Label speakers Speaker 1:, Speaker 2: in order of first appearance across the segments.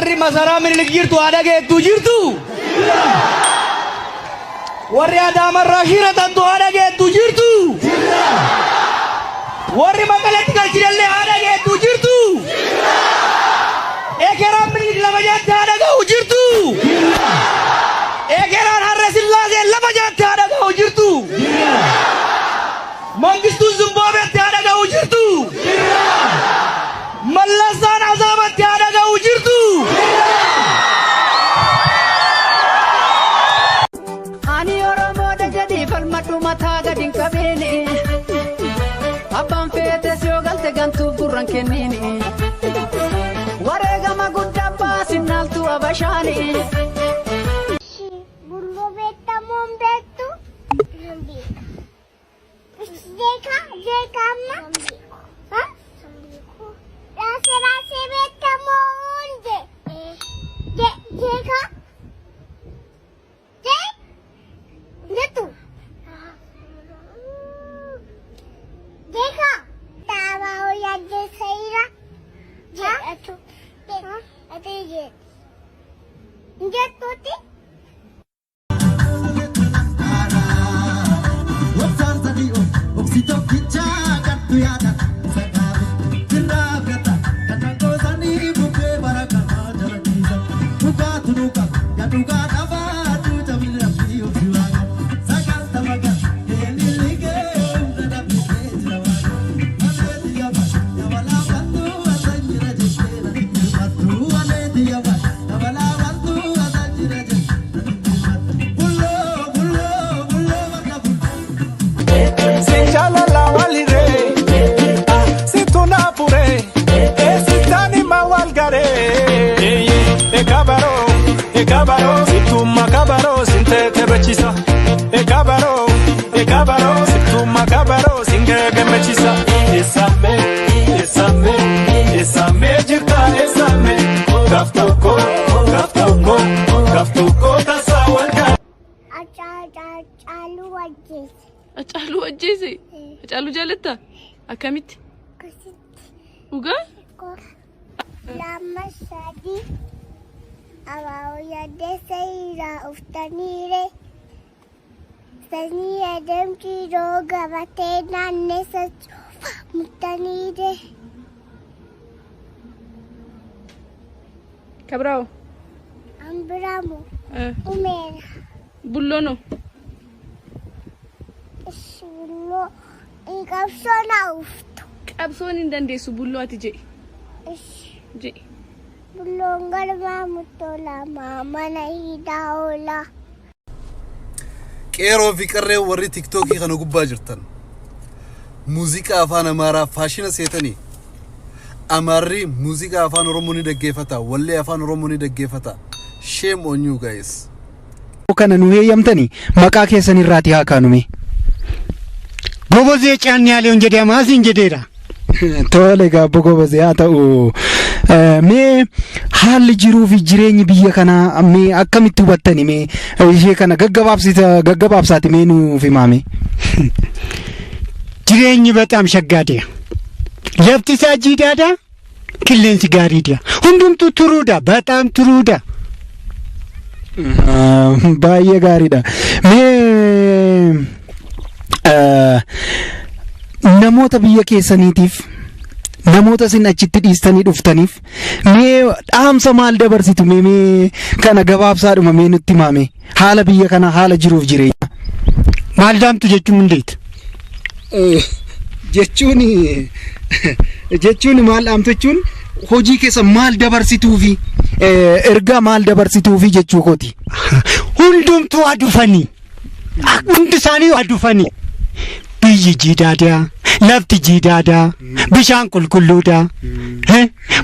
Speaker 1: warri masaraa minilik jirtu haadha geettuu jirtu warri adaamarraa shiratantu haadha geettuu jirtu warri maqaletti galchidallee haadha geettuu jirtu ekeraan minilik lafa jaatti haadha ga'u jirtu ekeraan harre sillaasee lafa jaatti haadha ga'u jirtu mangistuu zimbaabeetti haadha ga'u jirtu mallasaan azaabatti haadha ga'u jirtu
Speaker 2: ani oromoodha jedhii falmadhu mataa gadin qabeeni abbaan feetes yoo galte gantuuf gurran kenniini wareegama guddaa baasinaaltu abashaani
Speaker 3: bulloo beektamuun beektu jeeka amma raasee beektamuun jeeka jetu jeeka taabaa yaadde sayira jetu ate jetuuti
Speaker 4: Ekabaro, si tu macabaro, sin te bechisa. Ekabaro, si tu macabaro, sin que mechisa. Esame, jirta, esame. Gaftuko, tasa walka.
Speaker 5: Achalu wajjisi. Achalu jalata. Akamit. Uga?
Speaker 3: Lama sadi. Awao yaadde sayira uftanire sanii adamchi roga batee naanne sachuufa muttanire.
Speaker 5: Kabrao.
Speaker 3: Ambiramu. Umera.
Speaker 5: Bullono.
Speaker 3: Bullo. Iqabsoona uftu.
Speaker 5: Qabsoon hin dandeessu bulloo ati jedhi. Jedhi.
Speaker 3: Bullon galmaa mutola mana hidhaa oola.
Speaker 6: Qeeroo fi qarree warri TikTokii kana gubbaa jirtan muuziqaa afaan amaaraa faashina seetanii amaarri muuziqaa afaan oromoo ni dhaggeeffata wallee afaan oromoo ni dhaggeeffata. Shame on you guys.
Speaker 7: Kana nu heeyyamtanii maqaa keessan irraati haa kaanume.
Speaker 8: Gobozee caanni yaaleon jedhee amaasiin jedheera.
Speaker 7: Tole gaabbo gobozee haa ta'u. Mee haalli jiruu fi jireenyi biyya kanaa mee akkamitti hubattani mee ishee kana gaggabaabsaati mee nuuf himaame.
Speaker 8: Jireenyi በጣም ሸጋዴ lafti isaa jiidhaadha qilleensi gaariidha hundumtuu turuudha በጣም turuudha.
Speaker 7: Baay'ee gaariidha. Mee namoota biyya keessaniitiif namoota sin achitti dhiistanii dhuftaniif mee dhaamsa maal dabarsitu mee kana gabaabsaadhuma mee nutti himaame haala biyya kana haala jiruuf jireenya.
Speaker 8: Maal daamtu jechuun hundeeti.
Speaker 7: Jechuun maal dhaamtu jechuun hojii keessa maal dabarsituufi ergaa maal dabarsituufi jechuu kooti.
Speaker 8: Hundumtuu adufanii hundi isaanii adufanii biyyi jiidhaadha lafti jiidhaadha bishaan qulqulluudha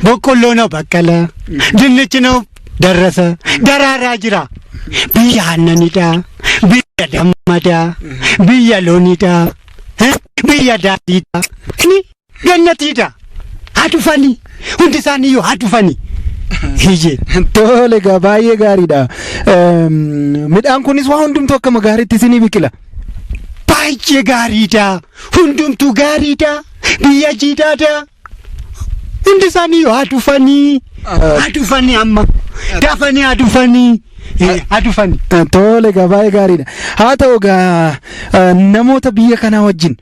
Speaker 8: boqqolloo na baqqala dinnichi na darrasa daraaraa jira biyya aannanidha biyya dammadha biyya loonidha biyya daadhiidha ni gannatiidha adufanii hundi isaanii yoo adufanii.
Speaker 7: Tole gaa baay'ee gaariidha. Midhaan kunis waa hundumtuu akka magaariitti isinii biqila.
Speaker 8: Baay'ee gaariidha hundumtuu gaariidha biyya jiidhaadha hundi isaanii haa dhufanii amma dafanii haa dhufanii.
Speaker 7: Tole egaa baay'ee gaariidha. Haa ta'u egaa namoota biyya kanaa wajjin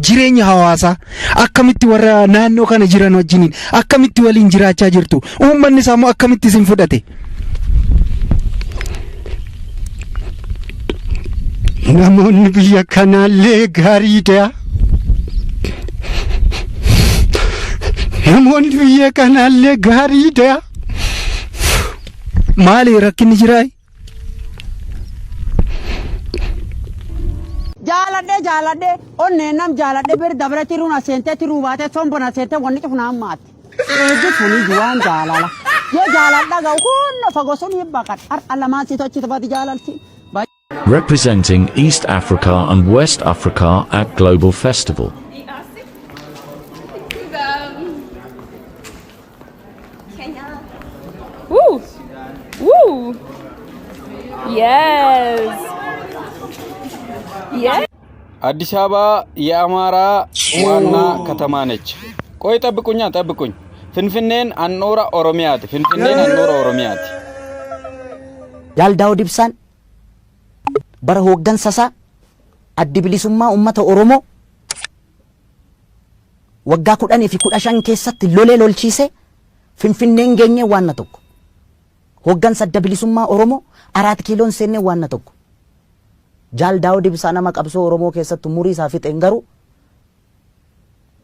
Speaker 7: jireenya hawaasaa akkamitti warra naannoo kana jiran wajjiniin akkamitti waliin jiraachaa jirtu? Uummanni isaa immoo akkamitti isin fudhate?
Speaker 8: Namoonni biyya kanaallee gaariidha. Namoonni biyya kanaallee gaariidha.
Speaker 7: Maali rakkinni jiraa?
Speaker 9: Jaaladhe onnee nam jaaladhe bir dabrati runa sente tiru baate sombona sente wonni tufna maati. Eeji funi juwan jaalala. Ye jaaladha ga hunna fagosun yibbakat ar alaman si tochi tabati jaalalti.
Speaker 10: Representing East Africa and West Africa at Global Festival.
Speaker 5: Woo! Woo! Yes! Yes!
Speaker 11: አዲስ አበባ የአማራ ዋና ከተማ ነች። ቆይ ጠብቁኝ። ፍንፍኔን አኖራ ኦሮሚያት
Speaker 12: ያልዳው ዲብሳን bara hooggansasaa addi bilisummaa uummata Oromoo waggaa 10 fi 15 keessatti lolee lolchiise Finfinneen geenye waan tokko hooggansa adda bilisummaa Oromoo 4 kiiloon seenne waan tokko Jaal Daawud Ibsaa nama qabsoo Oromoo keessatti umurii isaa fixeen garuu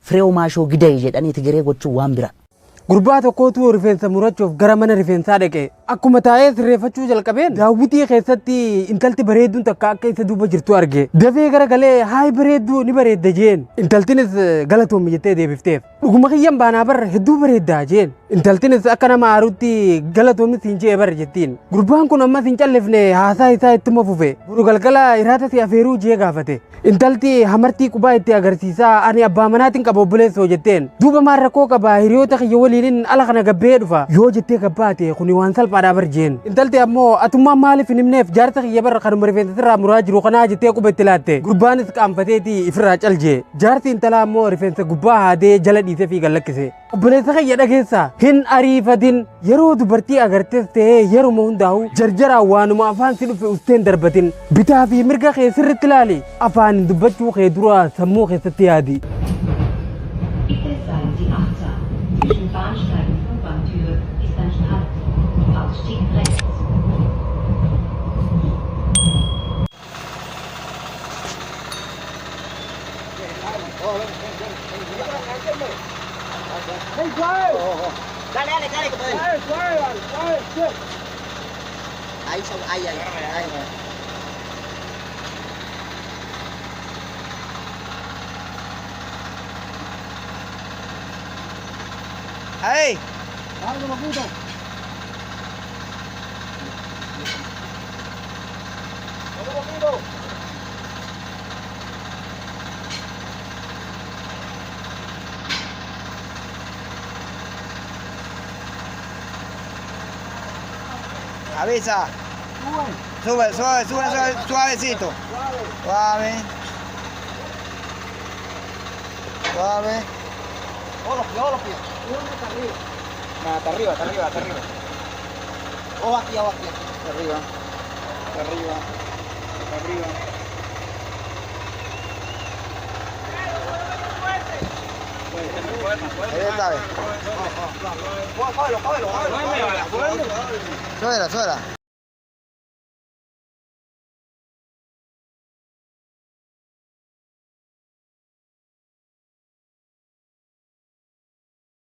Speaker 12: Fireew Maashoo Gidee jedhanii Tigiree gochuu waan bira.
Speaker 13: Gurbaa tokkootu rifeensa murachuuf gara mana rifeensaa dhaqe. Akkuma taa'ee sirreeffachuu jalqabeen daawwitii keessatti intalti bareedduun takka akka isa duuba jirtu arge. Dafee gara galee haay bareedduu ni bareedda jeen. Intaltinis galatoommi jettee deebifteef. Dhuguma kiyyan baanaa barra hedduu bareeddaa jeen. Intaltinis akka nama aarutti galatoomni siin jee barra jettiin. Gurbaan kun ammas hin callifne haasaa isaa ittuma fufe. Buru galgala iraata si afeeruu jee gaafate. Intalti hamartii qubaa itti agarsiisaa ani abbaa manaatiin qaba obboleessoo jetteen. Duuba maal rakkoo qaba hiriyoota kiyya waliin ala kana gabbee dhufa. Yoo jettee gabbaate kuni waan salphaadhaa barjeen. Intalti ammoo atummaan maaliif hin himneef jaarsa kiyya barra kanuma rifeensa sirraa muraa jiru kanaa jettee quba itti laatte. Gurbaanis qaanfateeti ifirraa calje. Jaarsi intalaa ammoo rifeensa gubbaa haadee jala dhiisee fi gallakkise. Obboleessa kiyya dhageessa hin ariifatin yeroo dubartii agartes ta'ee yeruma hundaa'u jarjaraan waanuma afaan si dhufe usteen darbatin bitaa fi mirga kee sirritti ilaali afaan dubbachuu kee dura sammuu keessatti yaadi.
Speaker 1: Hey! Avisa. Sube, suavecito. Suave. Los pies. Hasta arriba. Ojo aquí. Arriba. Ahí está. Cógelo. Suela.